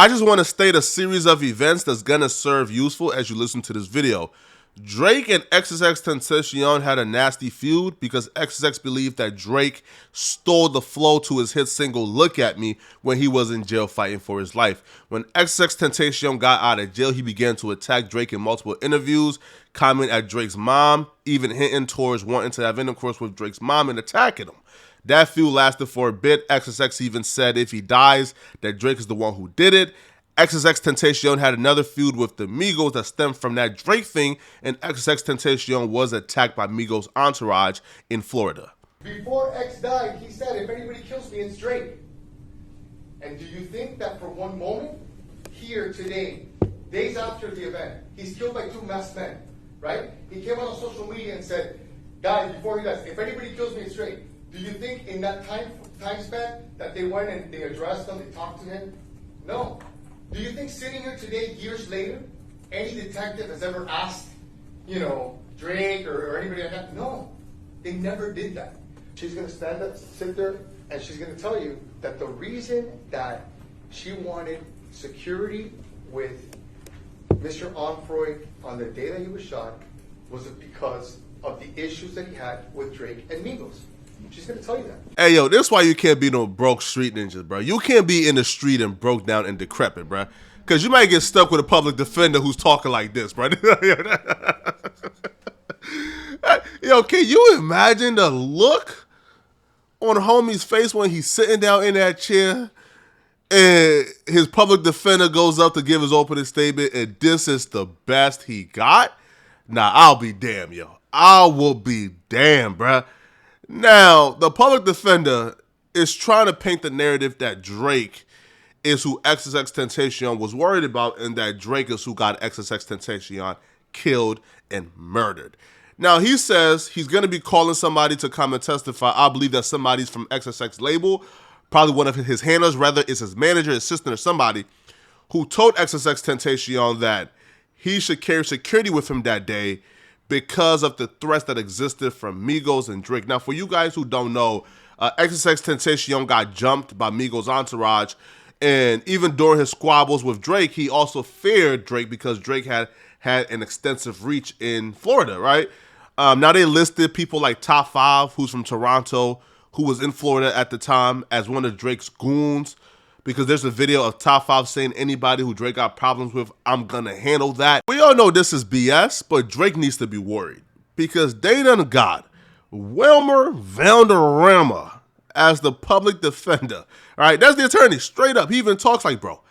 I just want to state a series of events that's gonna serve useful as you listen to this video. Drake and XXXTentacion had a nasty feud because XXX believed that Drake stole the flow to his hit single Look At Me when he was in jail fighting for his life. When XXXTentacion got out of jail, he began to attack Drake in multiple interviews, comment at Drake's mom, even hinting towards wanting to have intercourse with Drake's mom and attacking him. That feud lasted for a bit. XXX even said if he dies, that Drake is the one who did it. XXXTentacion had another feud with the Migos that stemmed from that Drake thing, and XXXTentacion was attacked by Migos entourage in Florida. Before X died, he said, if anybody kills me, it's Drake. And do you think that for one moment, here today, days after the event, he's killed by two masked men, right? He came on social media and said, guys, before he dies, if anybody kills me, it's Drake. Do you think in that time span that they went and they addressed him, they talked to him? No. Do you think sitting here today, years later, any detective has ever asked, Drake or anybody like that? No. They never did that. She's going to stand up, sit there, and she's going to tell you that the reason that she wanted security with Mr. Onfroy on the day that he was shot was because of the issues that he had with Drake and Migos. She's gonna tell you that. Hey, yo, this is why you can't be no broke street ninjas, bro. You can't be in the street and broke down and decrepit, bro. Because you might get stuck with a public defender who's talking like this, bro. Yo, can you imagine the look on homie's face when he's sitting down in that chair and his public defender goes up to give his opening statement and this is the best he got? Nah, I'll be damned, yo. I will be damned, bro. Now, the public defender is trying to paint the narrative that Drake is who XXXTentacion was worried about and that Drake is who got XXXTentacion killed and murdered. Now, he says he's going to be calling somebody to come and testify. I believe that somebody's from XXX label, probably one of his handlers, rather it's his manager, assistant, or somebody who told XXXTentacion that he should carry security with him that day because of the threats that existed from Migos and Drake. Now, for you guys who don't know, XXXTentacion got jumped by Migos entourage, and even during his squabbles with Drake, he also feared Drake because Drake had an extensive reach in Florida, right? Now they listed people like Top 5, who's from Toronto, who was in Florida at the time, as one of Drake's goons, because there's a video of Top 5 saying anybody who Drake got problems with, I'm gonna handle that. We all know this is BS, but Drake needs to be worried because they done got Wilmer Valderrama as the public defender. All right, that's the attorney, straight up. He even talks like, bro,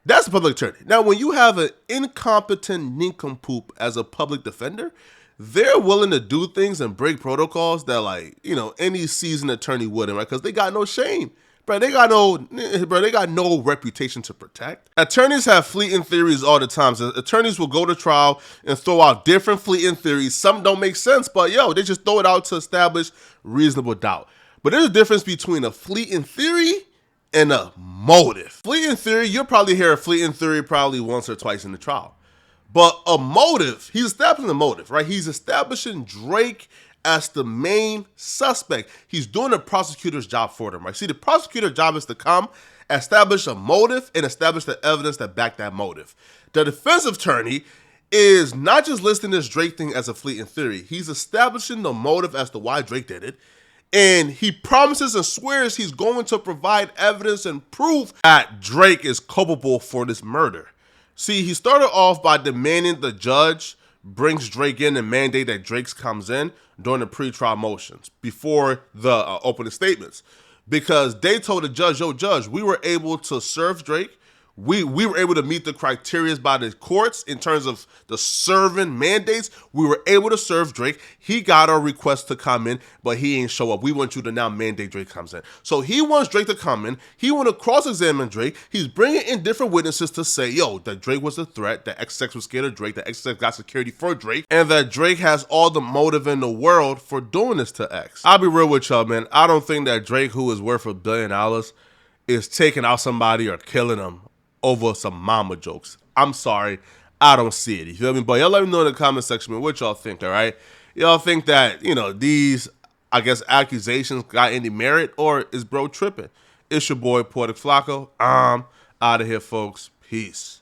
that's the public attorney. Now, when you have an incompetent nincompoop as a public defender, they're willing to do things and break protocols that, any seasoned attorney wouldn't, right? Because they got no shame. They got no reputation to protect. Attorneys have fleeting theories all the time. So attorneys will go to trial and throw out different fleeting theories. Some don't make sense, but they just throw it out to establish reasonable doubt. But there's a difference between a fleeting theory and a motive. Fleeting theory, you'll probably hear a fleeting theory probably once or twice in the trial. But a motive, he's establishing a motive, right? He's establishing Drake as the main suspect. He's doing the prosecutor's job for them, right? See, the prosecutor's job is to come, establish a motive, and establish the evidence that back that motive. The defense attorney is not just listing this Drake thing as a fleeting theory. He's establishing the motive as to why Drake did it. And he promises and swears he's going to provide evidence and proof that Drake is culpable for this murder. See, he started off by demanding the judge brings Drake in and mandate that Drake comes in during the pretrial motions before the opening statements. Because they told the judge, yo, judge, we were able to serve Drake. We were able to meet the criteria by the courts in terms of the serving mandates. We were able to serve Drake. He got our request to come in, but he ain't show up. We want you to now mandate Drake comes in. So he wants Drake to come in. He want to cross-examine Drake. He's bringing in different witnesses to say, yo, that Drake was a threat, that XXX was scared of Drake, that XXX got security for Drake, and that Drake has all the motive in the world for doing this to X. I'll be real with y'all, man. I don't think that Drake, who is worth $1 billion, is taking out somebody or killing them over some mama jokes. I'm sorry, I don't see it. You feel me? But y'all let me know in the comment section, man, what y'all think, all right? Y'all think that, these, accusations got any merit, or is bro tripping? It's your boy, Poetic Flacco. Out of here, folks. Peace.